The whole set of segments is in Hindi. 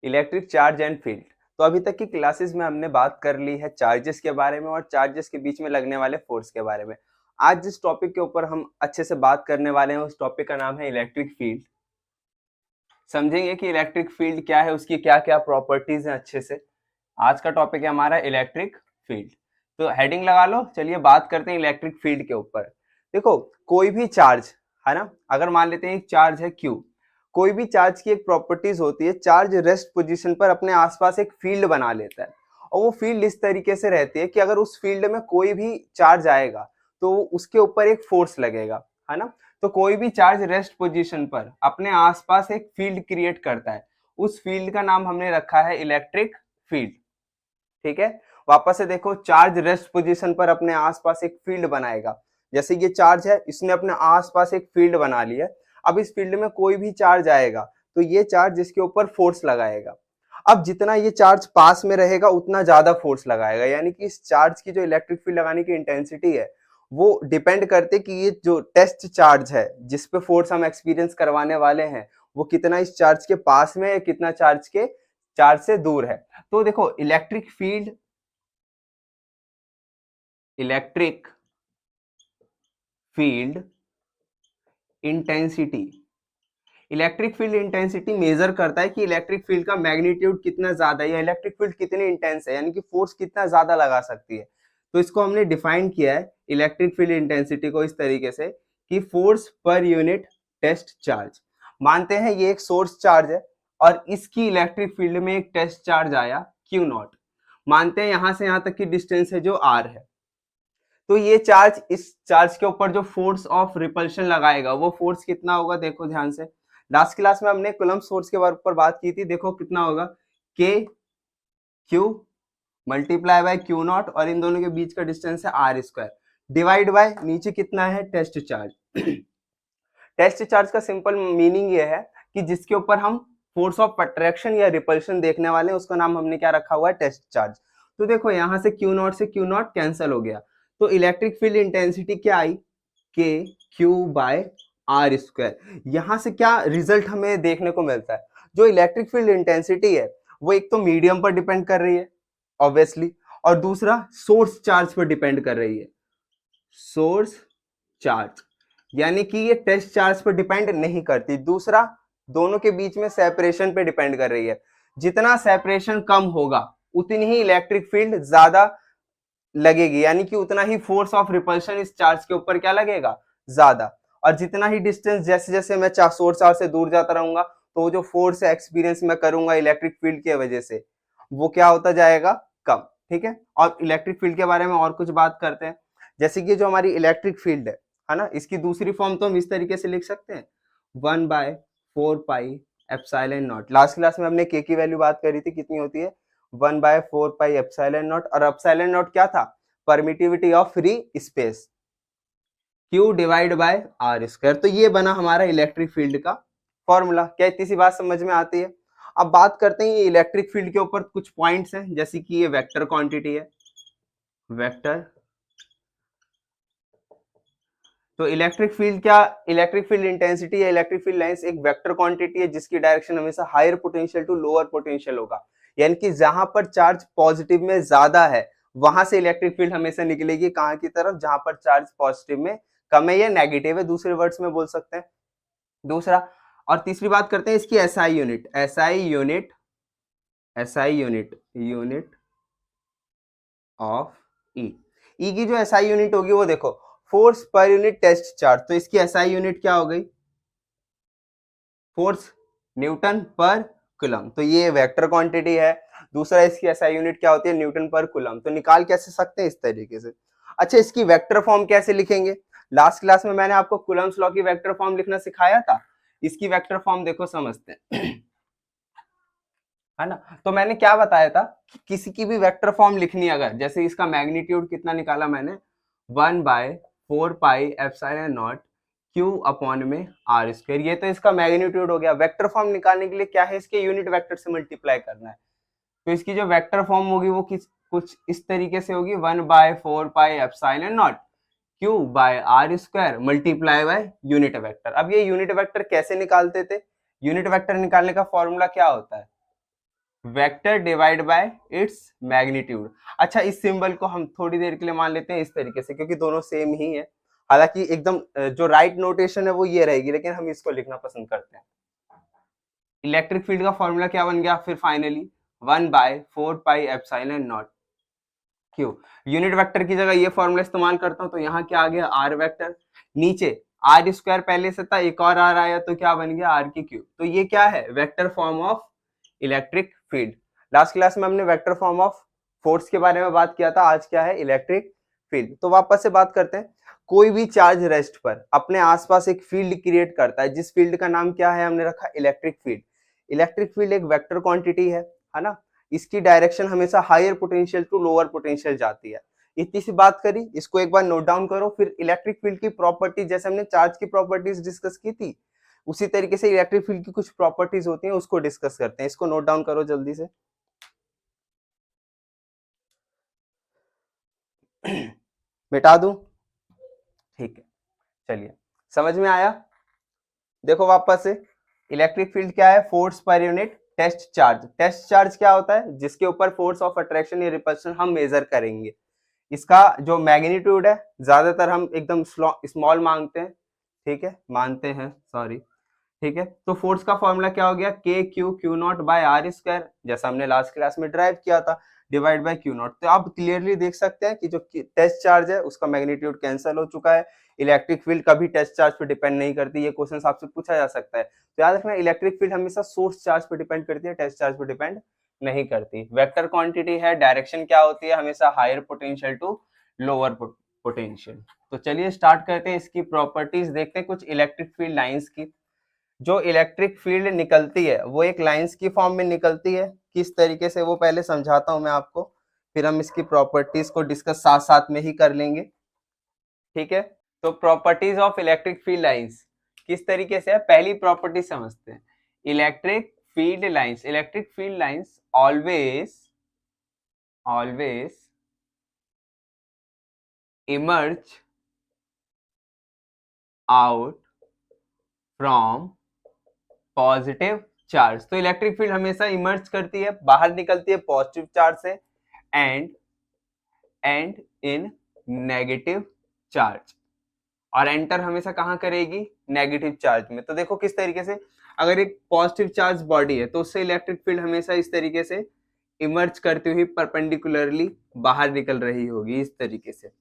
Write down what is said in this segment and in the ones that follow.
Electric charge and field. तो अभी तक की क्लासेस में हमने बात कर ली है चार्जेस के बारे में और चार्जेस के बीच में लगने वाले फोर्स के बारे में। आज जिस टॉपिक के ऊपर हम अच्छे से बात करने वाले हैं उस टॉपिक का नाम है इलेक्ट्रिक फील्ड। समझेंगे कि इलेक्ट्रिक फील्ड क्या है, उसकी क्या क्या प्रॉपर्टीज हैं अच्छे से। आज का टॉपिक है हमारा इलेक्ट्रिक फील्ड। तो हेडिंग लगा लो, चलिए बात करते हैं इलेक्ट्रिक फील्ड के ऊपर। देखो, कोई भी चार्ज है ना, अगर मान लेते हैं एक चार्ज है क्यू, कोई भी चार्ज की एक प्रॉपर्टीज होती है, चार्ज रेस्ट पोजीशन पर अपने आसपास एक फील्ड बना लेता है। और वो फील्ड इस तरीके से रहती है कि अगर उस फील्ड में कोई भी चार्ज आएगा तो उसके ऊपर एक फोर्स लगेगा, है ना। तो कोई भी चार्ज रेस्ट पोजीशन पर अपने आसपास एक फील्ड क्रिएट करता है, उस फील्ड का नाम हमने रखा है इलेक्ट्रिक फील्ड। ठीक है, वापस से देखो, चार्ज रेस्ट पोजीशन पर अपने आसपास एक फील्ड बनाएगा। जैसे ये चार्ज है, इसने अपने आसपास एक फील्ड बना लिया। अब इस फील्ड में कोई भी चार्ज आएगा तो ये चार्ज इसके ऊपर फोर्स लगाएगा। अब जितना ये चार्ज पास में रहेगा उतना ज्यादा फोर्स लगाएगा, यानी कि इस चार्ज की जो इलेक्ट्रिक फील्ड लगाने की इंटेंसिटी है वो डिपेंड करते कि ये जो टेस्ट चार्ज है जिस पे फोर्स हम एक्सपीरियंस करवाने वाले हैं वो कितना इस चार्ज के पास में है, कितना चार्ज से दूर है। तो देखो, electric field intensity electric field intensity major करता है कि इलेक्ट्रिक फील्ड का मैग्नीट्यूड कितना ज्यादा है या इलेक्ट्रिक फील्ड कितनी इंटेंस है, यानी कि फोर्स कितना ज्यादा लगा सकती है। तो इसको हमने डिफाइन किया है इलेक्ट्रिक फील्ड इंटेंसिटी को इस तरीके से कि force per unit test charge. मानते हैं ये एक सोर्स चार्ज है और इसकी इलेक्ट्रिक फील्ड में एक टेस्ट चार्ज आया क्यू नॉट। मानते हैं यहां से यहां तक की डिस्टेंस है जो आर है। तो ये चार्ज, इस चार्ज के ऊपर जो फोर्स ऑफ रिपल्शन लगाएगा वो फोर्स कितना होगा, देखो ध्यान से। लास्ट क्लास में हमने कूलम्ब फोर्स के ऊपर बात की थी, देखो कितना होगा, के Q multiply by Q not और इन दोनों के बीच का डिस्टेंस है आर स्क्वायर, डिवाइड बाय नीचे कितना है टेस्ट चार्ज। टेस्ट चार्ज का सिंपल मीनिंग ये है कि जिसके ऊपर हम फोर्स ऑफ अट्रैक्शन या रिपल्शन देखने वाले हैं उसका नाम हमने क्या रखा हुआ है, टेस्ट चार्ज। तो देखो यहां से क्यू नॉट से क्यू नॉट कैंसिल हो गया, तो इलेक्ट्रिक फील्ड इंटेंसिटी क्या आई, के क्यू बाय आर स्क्वायर। यहां से क्या रिजल्ट हमें देखने को मिलता है, जो इलेक्ट्रिक फील्ड इंटेंसिटी है वो एक तो मीडियम पर डिपेंड कर रही है ऑब्वियसली, और दूसरा सोर्स चार्ज पर डिपेंड कर रही है, सोर्स चार्ज, यानी कि ये टेस्ट चार्ज पर डिपेंड नहीं करती। दूसरा, दोनों के बीच में सेपरेशन पे डिपेंड कर रही है। जितना सेपरेशन कम होगा उतनी ही इलेक्ट्रिक फील्ड ज्यादा लगेगी, यानी कि उतना ही फोर्स ऑफ रिपल्शन इस चार्ज के ऊपर क्या लगेगा, ज्यादा। और जितना ही डिस्टेंस, जैसे जैसे मैं सोर्स चार्ज से दूर जाता रहूंगा तो जो फोर्स एक्सपीरियंस मैं करूंगा इलेक्ट्रिक फील्ड की वजह से वो क्या होता जाएगा, कम। ठीक है, और इलेक्ट्रिक फील्ड के बारे में और कुछ बात करते हैं। जैसे कि जो हमारी इलेक्ट्रिक फील्ड है ना, इसकी दूसरी फॉर्म तो हम इस तरीके से लिख सकते हैं, 1/4 pi epsilon not. Last class में हमने के की वैल्यू बात करी थी, कितनी होती है, 1/4 पाई एप्सिलॉन नॉट। और एप्सिलॉन नॉट क्या था, permittivity of free space, Q divide by r square. तो ये बना हमारा इलेक्ट्रिक फील्ड का फॉर्मूला। क्या इतनी सी बात समझ में आती है। अब बात करते हैं ये इलेक्ट्रिक फील्ड के ऊपर कुछ पॉइंट्स हैं, जैसे कि ये वेक्टर क्वांटिटी है, वेक्टर। तो इलेक्ट्रिक फील्ड क्या, इलेक्ट्रिक फील्ड इंटेंसिटी या इलेक्ट्रिक फील्ड लाइंस एक वेक्टर क्वांटिटी है जिसकी डायरेक्शन हमेशा higher potential to lower potential होगा, यानी कि जहां पर चार्ज पॉजिटिव में ज्यादा है वहां से इलेक्ट्रिक फील्ड हमेशा निकलेगी कहां की तरफ, जहां पर चार्ज पॉजिटिव में कम है या नेगेटिव है, दूसरे वर्ड्स में बोल सकते हैं। दूसरा, और तीसरी बात करते हैं इसकी एसआई यूनिट, यूनिट ऑफ ई। ई की जो एसआई यूनिट होगी वो देखो, force per unit test charge. तो इसकी एसआई यूनिट क्या हो गई, फोर्स न्यूटन पर कूलम। तो ये वेक्टर क्वांटिटी है। दूसरा, इसकी एसआई यूनिट क्या होती है, न्यूटन पर कूलम। तो निकाल कैसे सकते हैं, इस तरीके से। अच्छा, इसकी वेक्टर फॉर्म कैसे लिखेंगे, लास्ट क्लास में मैंने आपको कूलम्स लॉ की वेक्टर फॉर्म लिखना सिखाया था। इसकी वेक्टर फॉर्म देखो, समझते हैं है ना। तो मैंने क्या बताया था कि किसी की भी वेक्टर फॉर्म लिखनी है, अगर जैसे इसका मैग्नीट्यूड कितना निकाला मैंने, 1/4 pi epsilon naught Q upon में आर स्क्वायर। ये तो इसका मैग्नीट्यूड हो गया। वेक्टर फॉर्म निकालने के लिए क्या है, इसके यूनिट वेक्टर से मल्टीप्लाई करना है। तो इसकी जो वेक्टर फॉर्म होगी वो कुछ इस तरीके से होगी, 1/4 pi epsilon naught q by r square multiply by unit vector. अब ये यूनिट वेक्टर कैसे निकालते थे, यूनिट वेक्टर निकालने का फॉर्मूला क्या होता है, vector divide by its magnitude. अच्छा, इस सिंबल को हम थोड़ी देर के लिए मान लेते हैं इस तरीके से, क्योंकि दोनों सेम ही है। हालांकि एकदम जो राइट नोटेशन है वो ये रहेगी, लेकिन हम इसको लिखना पसंद करते हैं। इलेक्ट्रिक फील्ड का फॉर्मूला क्या बन गया फिर फाइनली, 1/4πε0 क्यू। यूनिट वेक्टर की जगह ये फॉर्मूला इस्तेमाल करता हूं तो यहाँ क्या आ गया, आर वेक्टर। नीचे आर स्क्वायर पहले से था, एक और आर आया तो क्या बन गया, आर की क्यूब। तो ये क्या है, vector form of electric field. Last class में हमने वेक्टर फॉर्म ऑफ फोर्स के बारे में बात किया था, आज क्या है, इलेक्ट्रिक फील्ड। तो वापस से बात करते हैं। कोई भी चार्ज रेस्ट पर अपने आसपास एक फील्ड क्रिएट करता है, जिस फील्ड का नाम क्या है, हमने रखा इलेक्ट्रिक फील्ड। इलेक्ट्रिक फील्ड एक वेक्टर क्वांटिटी है ना। इसकी डायरेक्शन हमेशा higher potential to lower potential जाती है। इतनी सी बात करी, इसको एक बार नोट डाउन करो। फिर इलेक्ट्रिक फील्ड की प्रॉपर्टी, जैसे हमने चार्ज की प्रॉपर्टीज डिस्कस की थी, उसी तरीके से इलेक्ट्रिक फील्ड की कुछ प्रॉपर्टीज होती हैं, उसको डिस्कस करते हैं। इसको नोट डाउन करो जल्दी से। मिटा दूं, ठीक है, चलिए, समझ में आया। देखो वापस से, इलेक्ट्रिक फील्ड क्या है, force per unit test charge. Test charge क्या होता है, जिसके ऊपर फोर्स ऑफ अट्रैक्शन या रिपल्शन हम मेजर करेंगे। इसका जो मैग्नीट्यूड है, ज्यादातर हम एकदम स्मॉल मांगते हैं, ठीक है, मानते हैं, सॉरी, ठीक है। तो फोर्स का फॉर्मूला क्या हो गया, k q q naught by r square, जैसा हमने लास्ट क्लास में ड्राइव किया था, डिवाइड बाय क्यू नॉट। तो आप क्लियरली देख सकते हैं कि जो टेस्ट चार्ज है उसका मैग्नीट्यूड कैंसिल हो चुका है। इलेक्ट्रिक फील्ड कभी टेस्ट चार्ज पे डिपेंड नहीं करती, ये क्वेश्चन आपसे पूछा जा सकता है। तो याद रखना, इलेक्ट्रिक फील्ड हमेशा सोर्स चार्ज पे डिपेंड करती है, टेस्ट चार्ज पे डिपेंड नहीं करती। वेक्टर क्वांटिटी है, डायरेक्शन क्या होती है, हमेशा higher potential to lower potential. तो चलिए स्टार्ट करते हैं, इसकी प्रॉपर्टीज देखते हैं कुछ इलेक्ट्रिक फील्ड लाइंस की। जो इलेक्ट्रिक फील्ड निकलती है वो एक लाइंस की फॉर्म में निकलती है। किस तरीके से वो पहले समझाता हूं मैं आपको, फिर हम इसकी प्रॉपर्टीज को डिस्कस साथ साथ में ही कर लेंगे, ठीक है। तो properties of electric field lines किस तरीके से है, पहली प्रॉपर्टी समझते हैं। Electric field lines, electric field lines always emerge out from positive charge. तो इलेक्ट्रिक फील्ड हमेशा इमर्ज करती है, बाहर निकलती है पॉजिटिव चार्ज से, एंड इन नेगेटिव चार्ज, और एंटर हमेशा कहां करेगी, नेगेटिव चार्ज में। तो देखो किस तरीके से, अगर एक पॉजिटिव चार्ज बॉडी है तो उससे इलेक्ट्रिक फील्ड हमेशा इस तरीके से इमर्ज करती हुई परपेंडिकुलरली बाहर निकल रही होगी, इस तरीके से।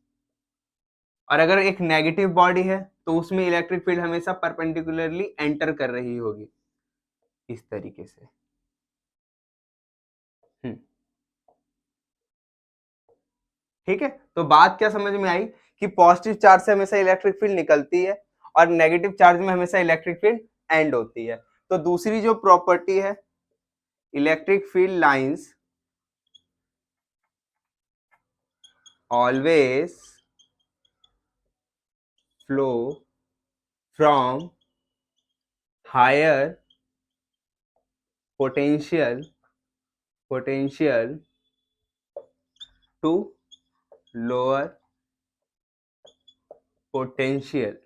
और अगर एक नेगेटिव बॉडी है तो उसमें इलेक्ट्रिक फील्ड हमेशा परपेंडिकुलरली एंटर कर रही होगी, इस तरीके से। ठीक है, तो बात क्या समझ में आई कि पॉजिटिव चार्ज से हमेशा इलेक्ट्रिक फील्ड निकलती है और नेगेटिव चार्ज में हमेशा इलेक्ट्रिक फील्ड एंड होती है। तो दूसरी जो प्रॉपर्टी है, electric field lines always flow from higher potential to lower potential,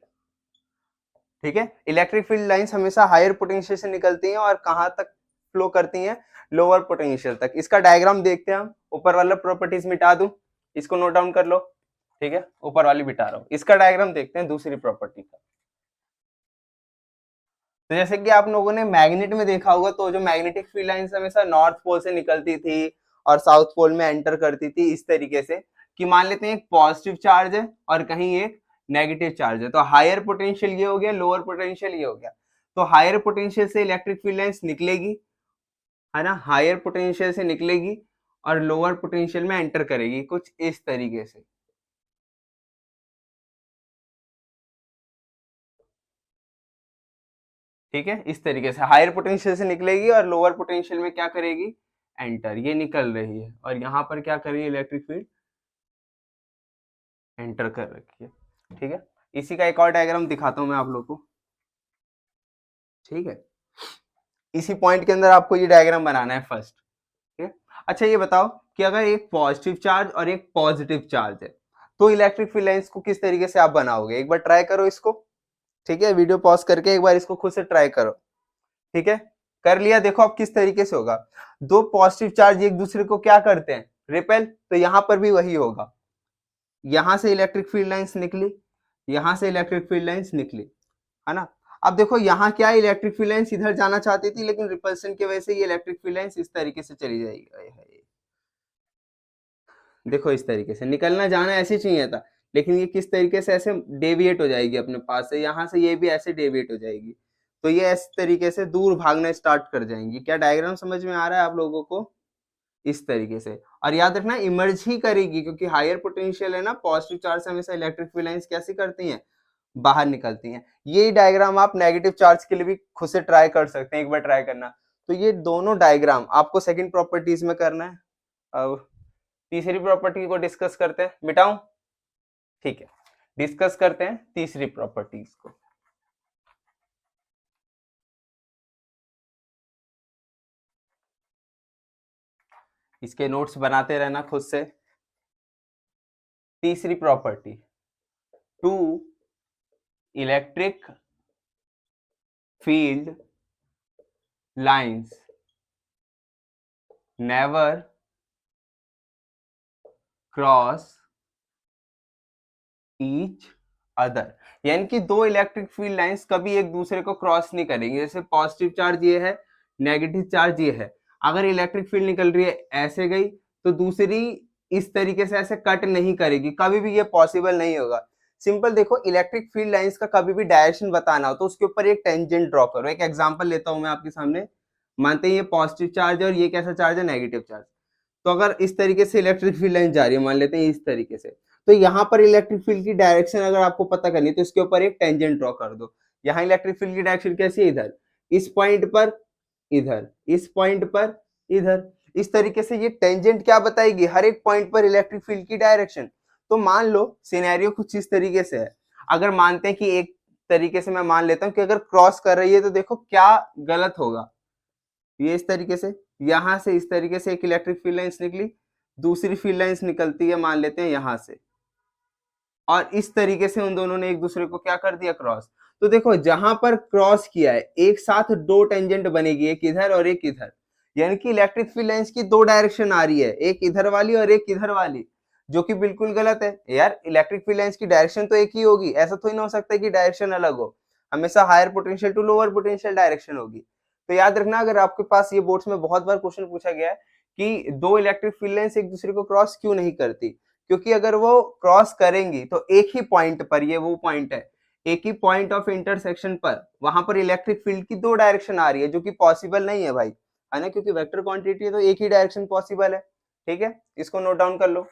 ठीक है। इलेक्ट्रिक फील्ड लाइंस हमेशा हायर पोटेंशियल से निकलती हैं और कहां तक फ्लो करती हैं, लोअर पोटेंशियल तक। इसका डायग्राम देखते हैं हम। ऊपर वाला प्रॉपर्टीज मिटा दूं, इसको नोट डाउन कर लो, ठीक है, ऊपर वाली मिटा रहा हूं। इसका डायग्राम देखते हैं दूसरी प्रॉपर्टी का। तो जैसे कि आप लोगों ने मैग्नेट में देखा होगा, तो जो मैग्नेटिक फील्ड लाइंस हमेशा नॉर्थ पोल से निकलती थी और साउथ पोल में एंटर करती थी, इस तरीके से कि मान लेते हैं एक पॉजिटिव चार्ज है और कहीं एक नेगेटिव चार्ज है। तो हायर पोटेंशियल ये हो गया, लोअर पोटेंशियल ये हो गया। तो हायर पोटेंशियल से इलेक्ट्रिक फील्ड लाइंस निकलेगी, है ना, हायर पोटेंशियल से निकलेगी और लोअर पोटेंशियल में एंटर करेगी, कुछ इस तरीके से। ठीक है, इस तरीके से हायर पोटेंशियल से निकलेगी और लोअर पोटेंशियल में क्या करेगी, एंटर। ये निकल रही है और यहाँ पर क्या कर रही है, इलेक्ट्रिक फील्ड एंटर कर रखी है, ठीक है। इसी का एक और डायग्राम दिखाता हूं मैं आप लोग को, ठीक है। इसी पॉइंट के अंदर आपको ये डायग्राम बनाना है फर्स्ट, ठीक है। अच्छा ये बताओ कि अगर एक पॉजिटिव चार्ज और एक पॉजिटिव चार्ज है तो इलेक्ट्रिक फील्ड लाइंस को किस तरीके से आप बनाओगे, एक बार ट्राई करो इसको, ठीक है। वीडियो पॉज करके एक बार इसको खुद से ट्राई करो, ठीक है। कर लिया, देखो अब किस तरीके से होगा। दो पॉजिटिव चार्ज एक दूसरे को क्या करते हैं, रिपेल, तो यहां पर भी वही होगा, यहां से इलेक्ट्रिक फील्ड लाइंस निकली, यहां से इलेक्ट्रिक फील्ड लाइंस निकली, है ना। अब देखो यहाँ क्या इलेक्ट्रिक फील्ड लाइंस इधर जाना चाहती थी, लेकिन रिपल्सन की वजह से ये इलेक्ट्रिक फील्ड लाइंस इस तरीके से चली जाएगी, देखो इस तरीके से निकलना जाना ऐसे चाहिए था, लेकिन ये किस तरीके से ऐसे डेविएट हो जाएगी अपने पास से, यहाँ से ये भी ऐसे डेविएट हो जाएगी, तो ये इस तरीके से दूर भागना स्टार्ट कर जाएंगी। क्या डायग्राम समझ में आ रहा है आप लोगों को, इस तरीके से। और याद रखना इमर्ज ही करेगी, क्योंकि हायर पोटेंशियल है ना, पॉजिटिव चार्ज से हमेशा इलेक्ट्रिक फील्ड लाइंस कैसे करती हैं, बाहर निकलती हैं। ये डायग्राम आप नेगेटिव चार्ज के लिए भी खुद से ट्राई कर सकते हैं, एक बार ट्राई करना। तो ये दोनों डायग्राम आपको सेकंड प्रॉपर्टीज में करना है। अब तीसरी प्रॉपर्टी को डिस्कस करते हैं, मिटाऊं, ठीक है, डिस्कस करते हैं तीसरी प्रॉपर्टीज को। इसके नोट्स बनाते रहना खुद से। तीसरी property, two electric field lines never cross each other, यानी कि दो इलेक्ट्रिक फील्ड लाइंस कभी एक दूसरे को क्रॉस नहीं करेंगे। जैसे पॉजिटिव चार्ज ये है, नेगेटिव चार्ज ये है, अगर इलेक्ट्रिक फील्ड निकल रही है ऐसे गई, तो दूसरी इस तरीके से ऐसे कट नहीं करेगी, कभी भी ये पॉसिबल नहीं होगा। सिंपल देखो, इलेक्ट्रिक फील्ड लाइंस का कभी भी डायरेक्शन बताना हो तो उसके ऊपर एक टेंजेंट ड्रॉ करो। एक एग्जांपल लेता हूं मैं आपके सामने, मानते हैं ये पॉजिटिव चार्ज है और ये कैसा चार्ज है, नेगेटिव चार्ज। तो अगर इस तरीके से इलेक्ट्रिक फील्ड लाइन जा रही है, मान लेते हैं इस तरीके से, तो यहाँ पर इलेक्ट्रिक फील्ड की डायरेक्शन अगर आपको पता करनी है तो इसके ऊपर एक टेंजेंट ड्रॉ कर दो। यहाँ इलेक्ट्रिक फील्ड की डायरेक्शन कैसी है, इधर, इस पॉइंट पर इधर, इस पॉइंट पर इधर, इस तरीके से ये टेंजेंट क्या बताएगी, हर एक पॉइंट पर इलेक्ट्रिक फील्ड की डायरेक्शन। तो मान लो सिनेरियो कुछ इस तरीके से है, अगर मानते हैं कि एक तरीके से मैं मान लेता हूं कि अगर क्रॉस कर रही है तो देखो क्या गलत होगा, ये इस तरीके से, यहां से इस तरीके से एक इलेक्ट्रिक फील्ड लाइंस निकली, दूसरी फील्ड लाइंस निकलती है मान लेते हैं यहां से, और इस तरीके से उन दोनों ने एक दूसरे को क्या कर दिया, क्रॉस। तो देखो जहां पर क्रॉस किया है एक साथ दो टेंजेंट बनेगी, एक इधर और एक इधर, यानी कि इलेक्ट्रिक फील्ड लाइंस की दो डायरेक्शन आ रही है, एक इधर वाली और एक इधर वाली, जो कि बिल्कुल गलत है यार। इलेक्ट्रिक फील्ड लाइंस की डायरेक्शन तो एक ही होगी, ऐसा थोड़ी ना हो सकता है कि डायरेक्शन अलग हो, हमेशा higher potential to lower potential direction होगी। तो याद रखना, अगर आपके पास ये बोर्ड्स में बहुत बार क्वेश्चन पूछा गया है कि दो इलेक्ट्रिक फील्ड लाइंस एक दूसरे को क्रॉस क्यों नहीं करती, क्योंकि अगर वो क्रॉस करेंगी तो एक ही पॉइंट पर, ये वो पॉइंट है, एक ही पॉइंट ऑफ इंटरसेक्शन पर, वहां पर इलेक्ट्रिक फील्ड की दो डायरेक्शन आ रही है, जो कि पॉसिबल नहीं है भाई, है ना, क्योंकि वेक्टर क्वांटिटी है तो एक ही डायरेक्शन पॉसिबल है। ठीक है, इसको नोट डाउन कर लो।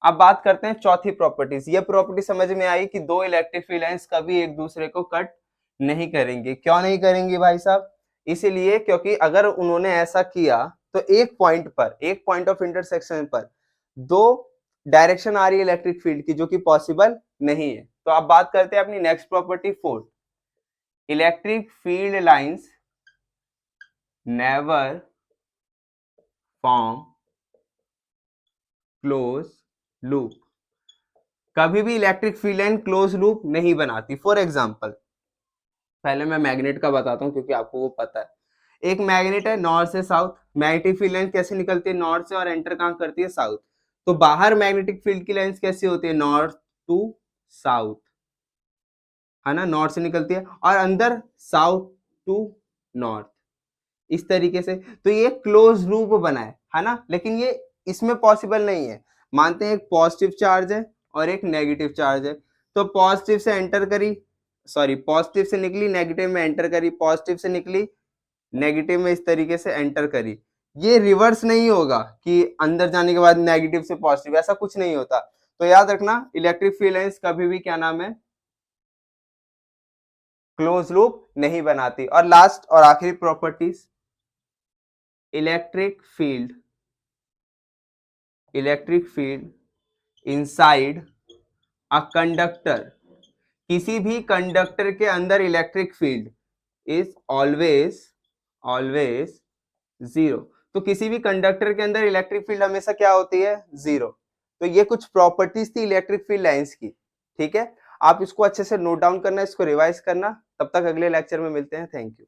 अब बात करते हैं चौथी प्रॉपर्टीज। ये प्रॉपर्टी समझ में आई कि दो इलेक्ट्रिक फील्ड लाइंस कभी एक दूसरे को कट नहीं करेंगे। क्यों नहीं करेंगे भाई साहब, इसीलिए क्योंकि अगर उन्होंने ऐसा किया तो एक पॉइंट पर, एक पॉइंट ऑफ इंटरसेक्शन पर दो डायरेक्शन आ रही है इलेक्ट्रिक फील्ड की, जो कि पॉसिबल नहीं है। तो अब बात करते हैं अपनी next property, fourth, electric field lines never form close loop, कभी भी electric field line close loop नहीं बनाती। फॉर एग्जांपल, पहले मैं मैग्नेट का बताता हूं क्योंकि आपको वो पता है। एक मैग्नेट है नॉर्थ से साउथ, मैग्नेटिक फील्ड लाइन कैसे निकलती है, नॉर्थ से, और एंटर कहां करती है, साउथ। तो बाहर मैग्नेटिक फील्ड की लाइंस कैसी होती है, नॉर्थ टू साउथ, है ना, नॉर्थ से निकलती है, और अंदर साउथ टू नॉर्थ, इस तरीके से। तो ये क्लोज लूप बना है ना, लेकिन ये इसमें पॉसिबल नहीं है। मानते हैं एक पॉजिटिव चार्ज है और एक नेगेटिव चार्ज है, तो पॉजिटिव से एंटर करी, सॉरी पॉजिटिव से निकली, नेगेटिव में एंटर करी, पॉजिटिव से निकली, नेगेटिव में इस तरीके से एंटर करी। ये रिवर्स नहीं होगा कि अंदर जाने के बाद नेगेटिव से पॉजिटिव, ऐसा कुछ नहीं होता। तो याद रखना, इलेक्ट्रिक फील्ड लाइंस कभी भी क्या नाम है, क्लोज लूप नहीं बनाती। और लास्ट और आखिरी properties, electric field inside a conductor, किसी भी कंडक्टर के अंदर electric field is always zero. तो किसी भी कंडक्टर के अंदर इलेक्ट्रिक फील्ड हमेशा क्या होती है, जीरो। तो ये कुछ प्रॉपर्टीज थी इलेक्ट्रिक फील्ड लाइंस की। ठीक है, आप इसको अच्छे से नोट डाउन करना, इसको रिवाइज करना। तब तक अगले लेक्चर में मिलते हैं। Thank you.